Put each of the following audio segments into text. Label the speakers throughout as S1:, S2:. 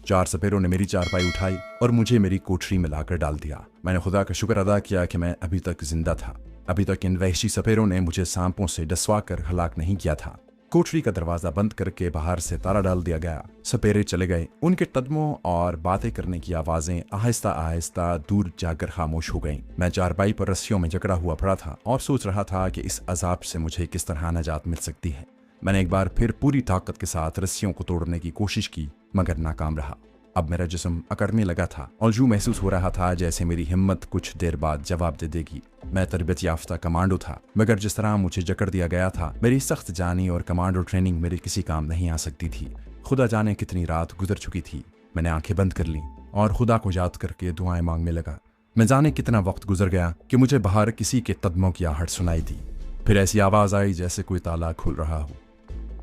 S1: 4 सपेरों ने मेरी चारपाई उठाई और मुझे मेरी कोठरी में लाकर डाल दिया। मैंने खुदा का शुक्र अदा किया कि मैं अभी तक जिंदा था। अभी तक इन वहशी सपेरों ने मुझे सांपों से डसवा कर हलाक नहीं किया था। कोठरी का दरवाजा बंद करके बाहर से ताला डाल दिया गया। सपेरे चले गए। उनके कदमों और बातें करने की आवाजें आहिस्ता आहिस्ता दूर जाकर खामोश हो गईं। मैं चारपाई पर रस्सियों में जकड़ा हुआ पड़ा था और सोच रहा था कि इस अजाब से मुझे किस तरह निजात मिल सकती है। मैंने एक बार फिर पूरी ताकत के साथ रस्सियों को तोड़ने की कोशिश की, मगर नाकाम रहा। अब मेरा जिस्म अकड़ने लगा था और यूं महसूस हो रहा था जैसे मेरी हिम्मत कुछ देर बाद जवाब दे देगी। मैं तरबियत याफ्ता कमांडो था, मगर जिस तरह मुझे जकड़ दिया गया था, मेरी सख्त जानी और कमांडो ट्रेनिंग मेरे किसी काम नहीं आ सकती थी। खुदा जाने कितनी रात गुजर चुकी थी। मैंने आंखें बंद कर लीं और खुदा को याद करके दुआएं मांगने लगा। मैं जाने कितना वक्त गुजर गया कि मुझे बाहर किसी के कदमों की आहट सुनाई दी। फिर ऐसी आवाज आई जैसे कोई ताला खुल रहा हो।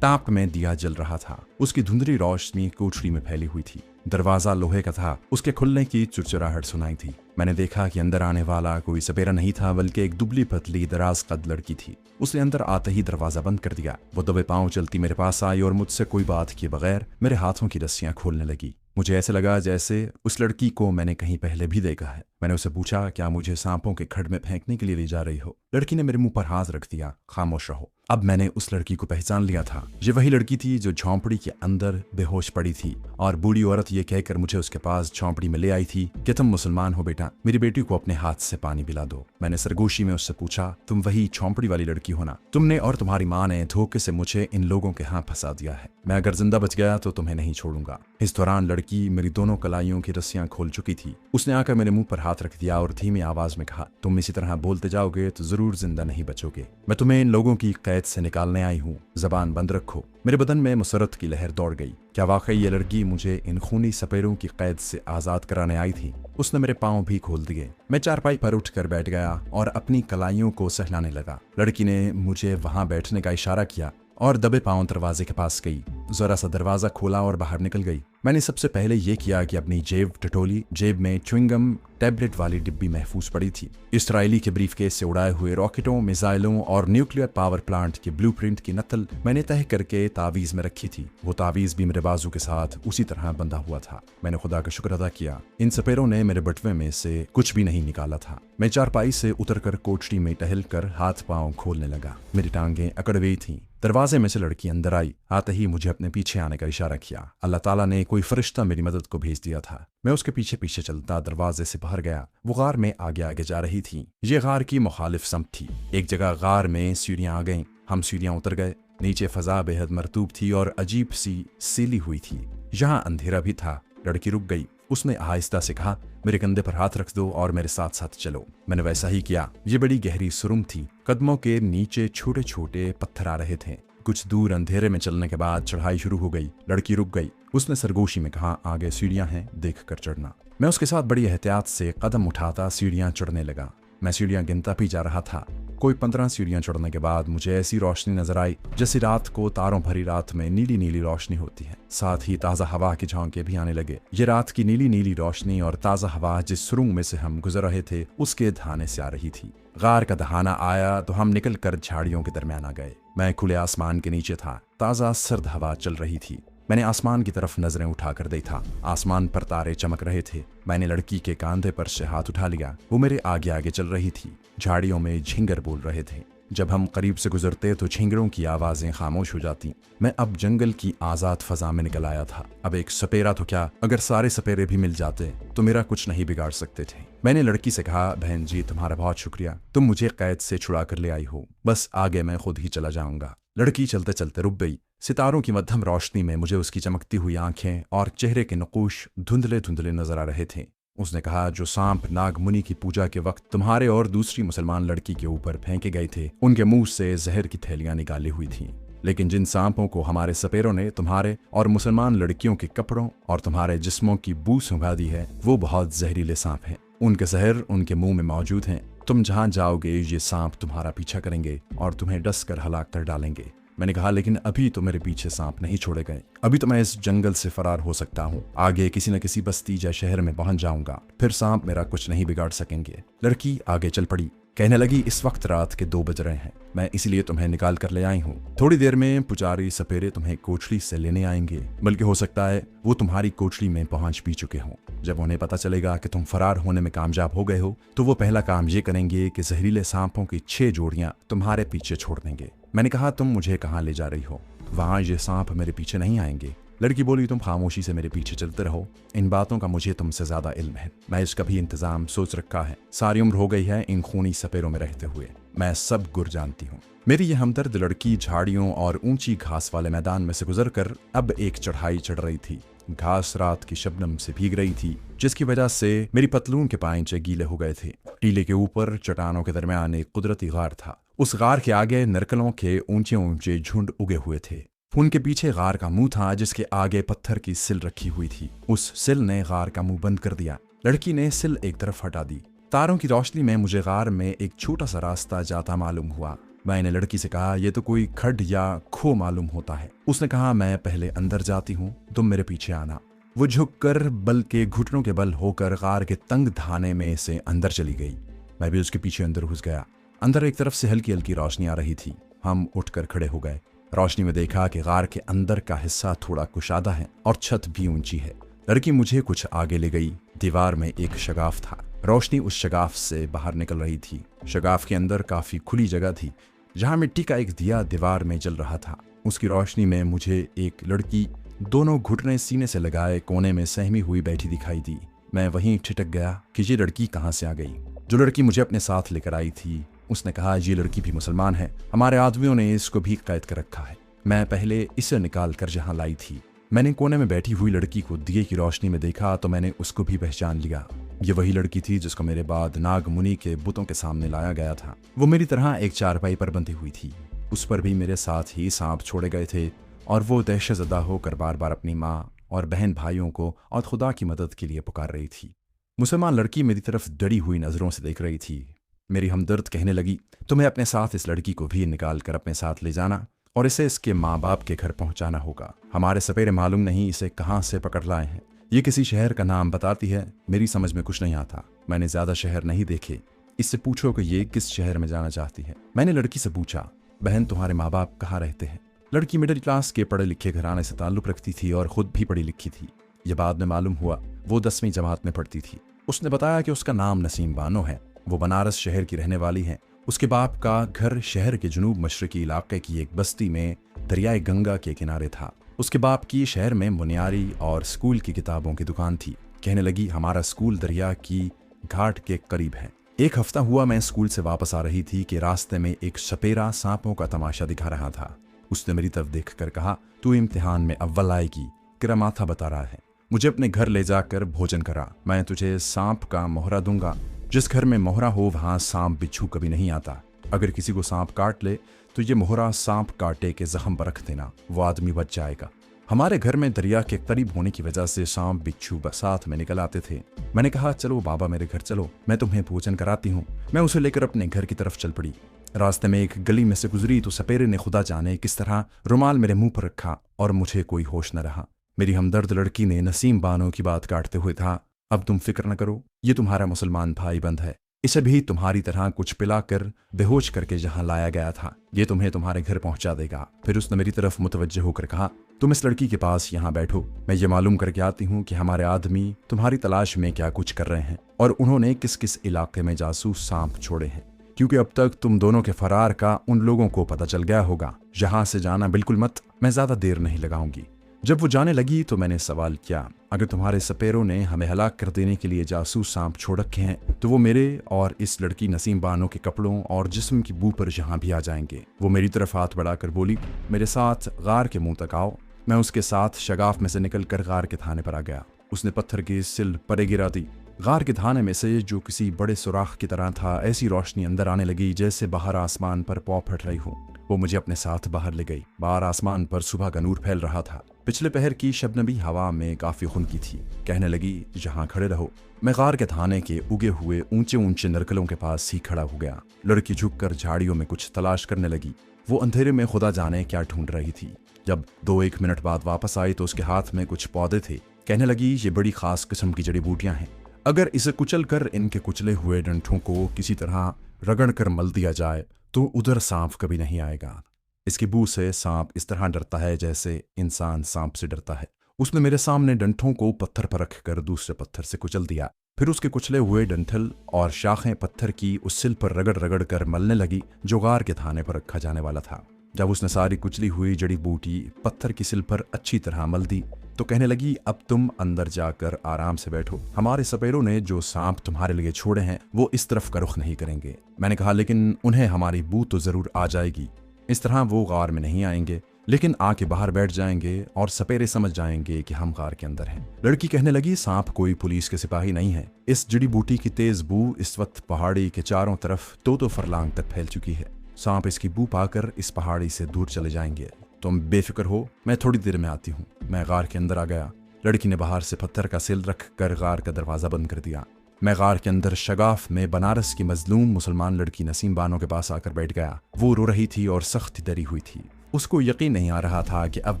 S1: टाप में दिया जल रहा था। उसकी धुंधली रोशनी कोठरी में फैली हुई थी। दरवाजा लोहे का था। उसके खुलने की चुरचुराहट सुनाई थी। मैंने देखा कि अंदर आने वाला कोई सपेरा नहीं था, बल्कि एक दुबली पतली दराज कद लड़की थी। उसने अंदर आते ही दरवाजा बंद कर दिया। वो दबे पांव चलती मेरे पास आई और मुझसे कोई बात किए बगैर मेरे हाथों की रस्सियां खोलने लगी। मुझे ऐसे लगा जैसे उस लड़की को मैंने कहीं पहले भी देखा है। मैंने उसे पूछा, क्या मुझे सांपों के खड्ड में फेंकने के लिए ले जा रही हो? लड़की ने मेरे मुंह पर हाथ रख दिया। खामोश रहो। अब मैंने उस लड़की को पहचान लिया था। ये वही लड़की थी जो झोंपड़ी के अंदर बेहोश पड़ी थी और बूढ़ी औरत ये कहकर मुझे उसके पास झोंपड़ी में ले आई थी कि तुम मुसलमान हो बेटा, मेरी बेटी को अपने हाथ से पानी पिला दो। मैंने सरगोशी में उससे पूछा, तुम वही झोंपड़ी वाली लड़की हो ना? तुमने और तुम्हारी माँ ने धोखे से मुझे इन लोगों के यहाँ फंसा दिया है। मैं अगर जिंदा बच गया तो तुम्हें नहीं छोड़ूंगा। इस दौरान लड़की मेरी दोनों कलाइयों की रस्सियां खोल चुकी थी। उसने आकर मेरे मुंह पर हाथ रख दिया और धीमी आवाज में कहा, तुम इसी तरह बोलते जाओगे तो जरूर जिंदा नहीं बचोगे। मैं तुम्हें इन लोगों की कैद से निकालने आई हूँ। जबान बंद रखो। मेरे बदन में मुसरत की लहर दौड़ गई। क्या वाकई ये लड़की मुझे इन खूनी सपेरों की कैद से आजाद कराने आई थी? उसने मेरे पांव भी खोल दिए। मैं चारपाई पर उठकर बैठ गया और अपनी कलाइयों को सहलाने लगा। लड़की ने मुझे वहां बैठने का इशारा किया और दबे पांव दरवाजे के पास गई। जरा सा दरवाजा खोला और बाहर निकल गई। मैंने सबसे पहले ये किया कि अपनी जेब टटोली। जेब में च्युइंगम टैबलेट वाली डिब्बी महफूज पड़ी थी। इसराइली के ब्रीफकेस से उड़ाए हुए रॉकेटों, मिसाइलों और न्यूक्लियर पावर प्लांट के ब्लूप्रिंट की नकल मैंने तय करके तावीज में रखी थी। वो तावीज भी मेरे बाजू के साथ उसी तरह बंधा हुआ था। मैंने खुदा का शुक्र अदा किया। इन सपेरों ने मेरे बटवे में से कुछ भी नहीं निकाला था। मैं चारपाई से उतरकर कोठरी में टहलकर हाथ पांव खोलने लगा। मेरी टांगें अकड़ गई थीं। दरवाजे में से लड़की अंदर आई। आते ही मुझे अपने पीछे आने का इशारा किया। अल्लाह ताला ने कोई फरिश्ता मेरी मदद को भेज दिया था। मैं उसके पीछे पीछे चलता दरवाजे से बाहर गया। वो गार में आगे आगे जा रही थी। ये गार की मुखालिफ समत थी। एक जगह गार में सीढ़ियां आ गईं। हम सीढ़ियां उतर गए। नीचे फजा बेहद मरतूब थी और अजीब सी सीली हुई थी। यहाँ अंधेरा भी था। लड़की रुक गई। उसने आहिस्ता से कहा, मेरे कंधे पर हाथ रख दो और मेरे साथ साथ चलो। मैंने वैसा ही किया। ये बड़ी गहरी सुरंग थी। कदमों के नीचे छोटे छोटे पत्थर आ रहे थे। कुछ दूर अंधेरे में चलने के बाद चढ़ाई शुरू हो गई। लड़की रुक गई। उसने सरगोशी में कहा, आगे सीढ़ियां हैं, देख कर चढ़ना। मैं उसके साथ बड़ी एहतियात से कदम उठाता सीढ़ियां चढ़ने लगा। मैं सीढ़ियां गिनता भी जा रहा था। कोई 15 सीढ़ियां चढ़ने के बाद मुझे ऐसी रोशनी नजर आई जैसे रात को तारों भरी रात में नीली नीली रोशनी होती है। साथ ही ताज़ा हवा के झोंके भी आने लगे। ये रात की नीली नीली रोशनी और ताज़ा हवा जिस सुरंग में से हम गुजर रहे थे उसके दहाने से आ रही थी। गार का दहाना आया तो हम निकल कर झाड़ियों के दरमियान आ गए। मैं खुले आसमान के नीचे था। ताज़ा सर्द हवा चल रही थी। मैंने आसमान की तरफ नजरें उठाकर देखा। आसमान पर तारे चमक रहे थे। मैंने लड़की के कांधे पर से हाथ उठा लिया। वो मेरे आगे आगे चल रही थी। झाड़ियों में झिंगर बोल रहे थे। जब हम करीब से गुजरते तो झिंगरों की आवाजें खामोश हो जाती। मैं अब जंगल की आजाद फजा में निकल आया था। अब एक सपेरा तो क्या, अगर सारे सपेरे भी मिल जाते तो मेरा कुछ नहीं बिगाड़ सकते थे। मैंने लड़की से कहा, बहन जी तुम्हारा बहुत शुक्रिया, तुम मुझे कैद से छुड़ा कर ले आई हो। बस आगे मैं खुद ही चला जाऊंगा। लड़की चलते चलते रुक गई। सितारों की मध्यम रोशनी में मुझे उसकी चमकती हुई आंखें और चेहरे के नकूश धुंधले धुंधले नजर आ रहे थे। उसने कहा, जो सांप नागमुनि की पूजा के वक्त तुम्हारे और दूसरी मुसलमान लड़की के ऊपर फेंके गए थे, उनके मुंह से जहर की थैलियां निकाली हुई थीं। लेकिन जिन सांपों को हमारे सपेरों ने तुम्हारे और मुसलमान लड़कियों के कपड़ों और तुम्हारे जिस्मों की बू सुंघा दी है, वो बहुत जहरीले सांप हैं। उनके जहर उनके मुंह में मौजूद हैं। तुम जहां जाओगे ये सांप तुम्हारा पीछा करेंगे और तुम्हें डस कर हलाक कर डालेंगे। मैंने कहा, लेकिन अभी तो मेरे पीछे सांप नहीं छोड़े गए। अभी तो मैं इस जंगल से फरार हो सकता हूँ। आगे किसी न किसी बस्ती या शहर में पहुंच जाऊंगा। फिर सांप मेरा कुछ नहीं बिगाड़ सकेंगे। लड़की आगे चल पड़ी। कहने लगी इस वक्त रात के 2 बज रहे हैं, मैं इसीलिए तुम्हें निकाल कर ले आई हूँ। थोड़ी देर में पुजारी सपेरे तुम्हें कोठरी से लेने आएंगे, बल्कि हो सकता है वो तुम्हारी कोठरी में पहुंच भी चुके हों। जब उन्हें पता चलेगा कि तुम फरार होने में कामयाब हो गए हो तो वो पहला काम ये करेंगे कि जहरीले सांपों की 6 जोड़ियां तुम्हारे पीछे छोड़ देंगे। मैंने कहा तुम मुझे कहाँ ले जा रही हो? वहां ये सांप मेरे पीछे नहीं आएंगे। लड़की बोली तुम खामोशी से मेरे पीछे चलते रहो, इन बातों का मुझे तुमसे ज्यादा इल्म है। मैं इसका भी इंतजाम सोच रखा है। सारी उम्र हो गई है इन खूनी सपेरों में रहते हुए, मैं सब गुर जानती हूँ। मेरी ये हमदर्द लड़की झाड़ियों और ऊंची घास वाले मैदान में से गुजरकर अब एक चढ़ाई चढ़ रही थी। घास रात की शबनम से भीग रही थी, जिसकी वजह से मेरी पतलून के पांचे गीले हो गए थे। टीले के ऊपर चट्टानों के दरमियान एक कुदरती गार था। उस गार के आगे नरकलों के ऊंचे ऊंचे झुंड उगे हुए थे। उनके पीछे गार का मुंह था, जिसके आगे पत्थर की सिल रखी हुई थी। उस सिल ने गार का मुंह बंद कर दिया। लड़की ने सिल एक तरफ हटा दी। तारों की रोशनी में मुझे गार में एक छोटा सा रास्ता जाता मालूम हुआ। मैंने लड़की से कहा ये तो कोई खड्ड या खो मालूम होता है। उसने कहा मैं पहले अंदर जाती हूँ, तुम मेरे पीछे आना। वो झुककर बल के घुटनों के बल होकर गार के तंग धाने में से अंदर चली गई। मैं भी उसके पीछे अंदर घुस गया। अंदर एक तरफ से हल्की हल्की रोशनी आ रही थी। हम उठकर खड़े हो गए। रोशनी में देखा कि गार के अंदर का हिस्सा थोड़ा कुशादा है और छत भी ऊंची है। लड़की मुझे कुछ आगे ले गई। दीवार में एक शगाफ था। रोशनी उस शगाफ से बाहर निकल रही थी। शगाफ के अंदर काफी खुली जगह थी, जहां मिट्टी का एक दिया दीवार में जल रहा था। उसकी रोशनी में मुझे एक लड़की दोनों घुटने सीने से लगाए कोने में सहमी हुई बैठी दिखाई दी। मैं वहीं ठिठक गया कि ये लड़की कहाँ से आ गई। जो लड़की मुझे अपने साथ लेकर आई थी उसने कहा ये लड़की भी मुसलमान है, हमारे आदमियों ने इसको भी कैद कर रखा है। मैं पहले इसे निकाल कर जहाँ लाई थी। मैंने कोने में बैठी हुई लड़की को दिए की रोशनी में देखा तो मैंने उसको भी पहचान लिया। ये वही लड़की थी जिसको मेरे बाद नाग मुनि के बुतों के सामने लाया गया था। वो मेरी तरह एक चारपाई पर बंधी हुई थी। उस पर भी मेरे साथ ही सांप छोड़े गए थे और वो दहशतज़दा होकर बार बार अपनी माँ और बहन भाइयों को और खुदा की मदद के लिए पुकार रही थी। मुसलमान लड़की मेरी तरफ डरी हुई नजरों से देख रही थी। मेरी हमदर्द कहने लगी तुम्हें अपने साथ इस लड़की को भी निकाल कर अपने साथ ले जाना और इसे इसके माँ बाप के घर पहुंचाना होगा। हमारे सपेरे मालूम नहीं इसे कहाँ से पकड़ लाए हैं। ये किसी शहर का नाम बताती है, मेरी समझ में कुछ नहीं आता। मैंने ज्यादा शहर नहीं देखे। इससे पूछो कि ये किस शहर में जाना चाहती है। मैंने लड़की से पूछा बहन तुम्हारे माँ बाप कहाँ रहते हैं? लड़की मिडिल क्लास के पढ़े लिखे घराने से ताल्लुक रखती थी और खुद भी पढ़ी लिखी थी। यह बाद में मालूम हुआ वो 10वीं जमात में पढ़ती थी। उसने बताया कि उसका नाम नसीम बानो है। वो बनारस शहर की रहने वाली है। उसके बाप का घर शहर के जुनूब मशरकी इलाके की एक बस्ती में दरियाए गंगा के किनारे था। उसके बाप की शहर में मुनियारी और स्कूल की किताबों की दुकान थी। कहने लगी हमारा स्कूल दरिया की घाट के करीब है। एक हफ्ता हुआ मैं स्कूल से वापस आ रही थी कि रास्ते में एक सपेरा सांपों का तमाशा दिखा रहा था। उसने मेरी तरफ देखकर कहा तू इम्तिहान में अव्वल आएगी, तेरा माथा बता रहा है। मुझे अपने घर ले जाकर भोजन करा। मैं तुझे सांप का मोहरा दूंगा। जिस घर में मोहरा हो वहां सांप बिच्छू कभी नहीं आता। अगर किसी को सांप काट ले तो ये मोहरा सांप काटे के जख्म पर रख देना, वो आदमी बच जाएगा। हमारे घर में दरिया के करीब होने की वजह से सांप बिच्छू साथ में निकल आते थे। मैंने कहा चलो बाबा मेरे घर चलो, मैं तुम्हें भोजन कराती हूँ। मैं उसे लेकर अपने घर की तरफ चल पड़ी। रास्ते में एक गली में से गुजरी तो सपेरे ने खुदा जाने किस तरह रुमाल मेरे मुंह पर रखा और मुझे कोई होश न रहा। मेरी हमदर्द लड़की ने नसीम बानो की बात काटते हुए कहा अब तुम फिक्र न करो, ये तुम्हारा मुसलमान भाई बंद है। इसे भी तुम्हारी तरह कुछ पिलाकर बेहोश करके जहां लाया गया था, ये तुम्हें तुम्हारे घर पहुंचा देगा। फिर उसने मेरी तरफ मुतवज्जह होकर कहा तुम इस लड़की के पास यहाँ बैठो, मैं ये मालूम करके आती हूँ कि हमारे आदमी तुम्हारी तलाश में क्या कुछ कर रहे हैं और उन्होंने किस किस इलाके में जासूस सांप छोड़े हैं, क्योंकि अब तक तुम दोनों के फरार का उन लोगों को पता चल गया होगा। यहाँ से जाना बिल्कुल मत, मैं ज्यादा देर नहीं लगाऊंगी। जब वो जाने लगी तो मैंने सवाल किया अगर तुम्हारे सपेरों ने हमें हलाक कर देने के लिए जासूस सांप छोड़ रखे हैं तो वो मेरे और इस लड़की नसीम बानो के कपड़ों और जिस्म की बू पर जहाँ भी आ जाएंगे। वो मेरी तरफ हाथ बढ़ाकर बोली मेरे साथ गार के मुंह तक आओ। मैं उसके साथ शगाफ में से निकलकर गार के थाने पर आ गया। उसने पत्थर की सिल परे गिरा दी। गार के थाने में से जो किसी बड़े सुराख की तरह था ऐसी रोशनी अंदर आने लगी जैसे बाहर आसमान पर पौ फट रही हो। वो मुझे अपने साथ बाहर ले गई। बाहर आसमान पर सुबह का नूर फैल रहा था। पिछले पहर की शबनमी हवा में काफी खुनकी थी। कहने लगी जहां खड़े रहो। मैं गार के थाने के उगे हुए ऊंचे ऊंचे नरकलों के पास ही खड़ा हो गया। लड़की झुककर झाड़ियों में कुछ तलाश करने लगी। वो अंधेरे में खुदा जाने क्या ढूंढ रही थी। जब 2-1 मिनट बाद वापस आई तो उसके हाथ में कुछ पौधे थे। कहने लगी ये बड़ी खास किस्म की जड़ी बूटियां हैं। अगर इसे कुचल कर इनके कुचले हुए डंठों को किसी तरह रगड़ कर मल दिया जाए तो उधर सांप कभी नहीं आएगा। इसकी बू से सांप इस तरह डरता है जैसे इंसान सांप से डरता है। उसने मेरे सामने डंठों को पत्थर पर रखकर दूसरे पत्थर से कुचल दिया। फिर उसके कुचले हुए डंठल और शाखें पत्थर की उस सिल पर रगड़ रगड़ कर मलने लगी जो गार के थाने पर रखा जाने वाला था। जब उसने सारी कुचली हुई जड़ी बूटी पत्थर की सिल पर अच्छी तरह मल दी तो कहने लगी, अब तुम अंदर जाकर आराम से बैठो। हमारे सपेरों ने जो सांप तुम्हारे लिए छोड़े हैं वो इस तरफ का रुख नहीं करेंगे। मैंने कहा, लेकिन उन्हें हमारी बू तो जरूर आ जाएगी। इस तरह वो गार में नहीं आएंगे, लेकिन आके बाहर बैठ जाएंगे और सपेरे समझ जाएंगे कि हम गार के अंदर हैं। लड़की कहने लगी, सांप कोई पुलिस के सिपाही नहीं है। इस जड़ी बूटी की तेज बू इस वक्त पहाड़ी के चारों तरफ तो फरलांग तक फैल चुकी है। सांप इसकी बू पाकर इस पहाड़ी से दूर चले जाएंगे। तुम बेफिक्र हो, मैं थोड़ी देर में आती हूँ। मैं गार के अंदर आ गया। लड़की ने बाहर से पत्थर का सिल रख कर गार का दरवाजा बंद कर दिया। मैं गार के अंदर शगाफ में बनारस की मजलूम मुसलमान लड़की नसीम बानो के पास आकर बैठ गया। वो रो रही थी और सख्त डरी हुई थी। उसको यकीन नहीं आ रहा था कि अब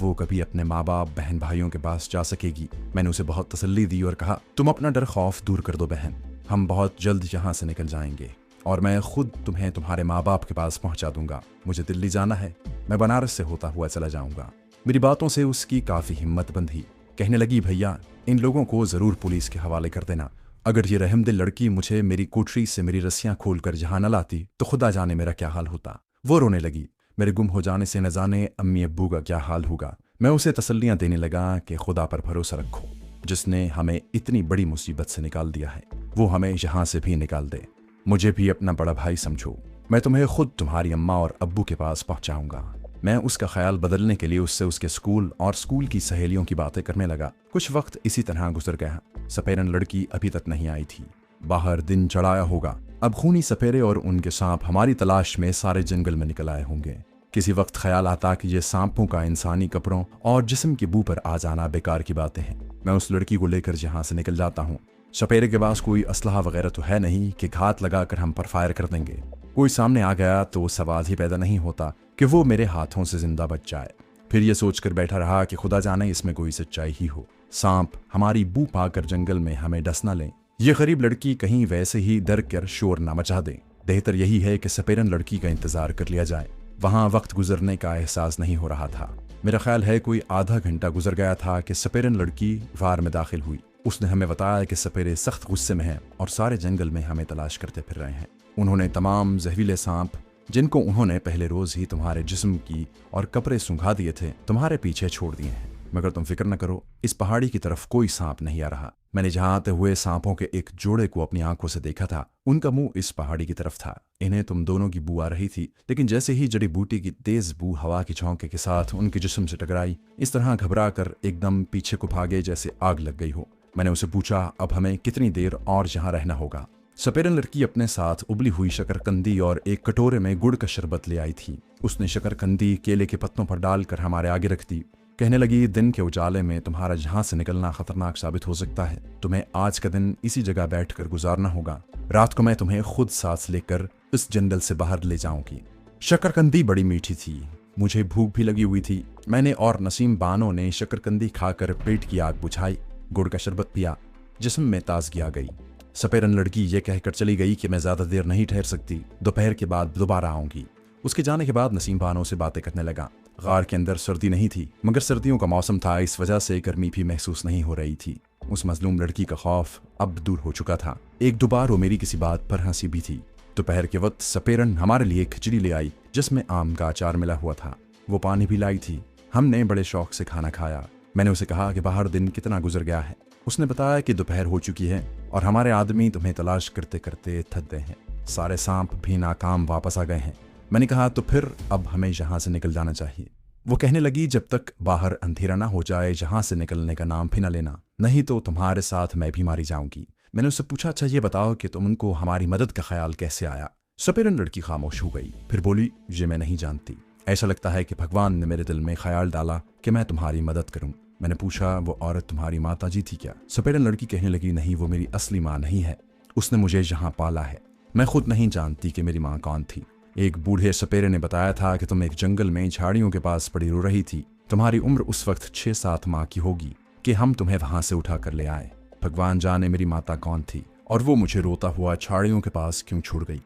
S1: वो कभी अपने माँ बाप बहन भाइयों के पास जा सकेगी। मैंने उसे बहुत तसल्ली दी और कहा, तुम अपना डर खौफ दूर कर दो बहन, हम बहुत जल्द यहाँ से निकल जाएंगे और मैं खुद तुम्हें तुम्हारे माँ बाप के पास पहुँचा दूंगा। मुझे दिल्ली जाना है, मैं बनारस से होता हुआ चला जाऊंगा। मेरी बातों से उसकी काफ़ी हिम्मत बंधी। कहने लगी, भैया इन लोगों को ज़रूर पुलिस के हवाले कर देना। अगर ये रहमदिल लड़की मुझे मेरी कोठरी से मेरी रस्सियाँ खोल कर जहाँ न लाती तो खुदा जाने मेरा क्या हाल होता। वो रोने लगी। मेरे गुम हो जाने से न जाने अम्मी अब्बू का क्या हाल होगा। मैं उसे तसल्लियाँ देने लगा कि खुदा पर भरोसा रखो, जिसने हमें इतनी बड़ी मुसीबत से निकाल दिया है वो हमें यहाँ से भी निकाल दे। मुझे भी अपना बड़ा भाई समझो। मैं तुम्हें खुद तुम्हारी अम्मा और अब्बू के पास पहुँचाऊँगा। मैं उसका ख्याल बदलने के लिए उससे उसके स्कूल और स्कूल की सहेलियों की बातें करने लगा। कुछ वक्त इसी तरह गुजर गया। सपेरन लड़की अभी तक नहीं आई थी। बाहर दिन चढ़ाया होगा। अब खूनी सपेरे और उनके सांप हमारी तलाश में सारे जंगल में निकल आए होंगे। किसी वक्त ख्याल आता कि ये सांपों का इंसानी कपड़ों और जिस्म की बू पर आ जाना बेकार की बातें हैं। मैं उस लड़की को लेकर यहाँ से निकल जाता हूँ। सपेरे के पास कोई असलहा वगैरह तो है नहीं कि घात लगाकर हम पर फायर कर देंगे। कोई सामने आ गया तो सवाल ही पैदा नहीं होता कि वो मेरे हाथों से जिंदा बच जाए। फिर ये सोचकर बैठा रहा कि खुदा जाने इसमें कोई सच्चाई ही हो। सांप हमारी बू पाकर जंगल में हमें डस न लें। ये गरीब लड़की कहीं वैसे ही डर कर शोर ना मचा दे। बेहतर यही है कि सपेरन लड़की का इंतजार कर लिया जाए। वहां वक्त गुजरने का एहसास नहीं हो रहा था। मेरा ख्याल है कोई आधा घंटा गुजर गया था कि सपेरन लड़की वार में दाखिल हुई। उसने हमें बताया कि सपेरे सख्त गुस्से में हैं और सारे जंगल में हमें तलाश करते फिर रहे हैं। उन्होंने तमाम जहरीले सांप जिनको उन्होंने पहले रोज ही तुम्हारे जिस्म की और कपड़े सुंघा दिए थे तुम्हारे पीछे छोड़ दिए हैं। मगर तुम फिक्र न करो, इस पहाड़ी की तरफ कोई सांप नहीं आ रहा। मैंने जहां आते हुए सांपों के एक जोड़े को अपनी आंखों से देखा था। उनका मुंह इस पहाड़ी की तरफ था। इन्हें तुम दोनों की बू आ रही थी, लेकिन जैसे ही जड़ी बूटी की तेज बू हवा के झोंके के साथ उनके जिस्म से टकराई, इस तरह घबरा कर एकदम पीछे को भागे जैसे आग लग गई हो। मैंने उसे पूछा, अब हमें कितनी देर और यहाँ रहना होगा। सपेरन लड़की अपने साथ उबली हुई शकरकंदी और एक कटोरे में गुड़ का शरबत ले आई थी। उसने शकरकंदी केले के पत्तों पर डालकर हमारे आगे रख दी। कहने लगी, दिन के उजाले में तुम्हारा जहां से निकलना खतरनाक साबित हो सकता है। तुम्हें आज का दिन इसी जगह बैठकर गुजारना होगा। रात को मैं तुम्हें खुद सांस लेकर इस जंगल से बाहर ले जाऊंगी। शकरकंदी बड़ी मीठी थी। मुझे भूख भी लगी हुई थी। मैंने और नसीम बानो ने शकरकंदी खाकर पेट की आग बुझाई, गुड़ का शरबत पिया, जिस्म में ताजगी आ गई। सपेरन लड़की ये कहकर चली गई कि मैं ज्यादा देर नहीं ठहर सकती, दोपहर के बाद दोबारा आऊंगी। उसके जाने के बाद नसीम बानो से बातें करने लगा। गार के अंदर सर्दी नहीं थी, मगर सर्दियों का मौसम था, इस वजह से गर्मी भी महसूस नहीं हो रही थी। उस मजलूम लड़की का खौफ अब दूर हो चुका था। एक दो बार वो मेरी किसी बात पर हंसी भी थी। दोपहर के वक्त सपेरन हमारे लिए खिचड़ी ले आई जिसमें आम का अचार मिला हुआ था। वो पानी भी लाई थी। हमने बड़े शौक से खाना खाया। मैंने उसे कहा कि बाहर दिन कितना गुजर गया है। उसने बताया कि दोपहर हो चुकी है और हमारे आदमी तुम्हें तलाश करते करते थक गए हैं। सारे सांप भी नाकाम वापस आ गए हैं। मैंने कहा, तो फिर अब हमें यहाँ से निकल जाना चाहिए। वो कहने लगी, जब तक बाहर अंधेरा ना हो जाए यहाँ से निकलने का नाम भी ना लेना, नहीं तो तुम्हारे साथ मैं भी मारी जाऊंगी। मैंने उससे पूछा, अच्छा ये बताओ कि तुमको हमारी मदद का ख्याल कैसे आया। सपेरन लड़की खामोश हो गई, फिर बोली, ये मैं नहीं जानती। ऐसा लगता है कि भगवान ने मेरे दिल में ख्याल डाला कि मैं तुम्हारी मदद करूं। मैंने पूछा, वो औरत तुम्हारी माता जी थी क्या? सपेरन लड़की कहने लगी, नहीं, वो मेरी असली माँ नहीं है। उसने मुझे यहाँ पाला है। मैं खुद नहीं जानती कि मेरी माँ कौन थी। एक बूढ़े सपेरे ने बताया था कि तुम एक जंगल में झाड़ियों के पास पड़ी रो रही थी। तुम्हारी उम्र उस वक्त 6-7 माह की होगी कि हम तुम्हें वहां से उठा कर ले आए। भगवान जाने मेरी माता कौन थी और वो मुझे रोता हुआ झाड़ियों के पास क्यों छोड़ गई।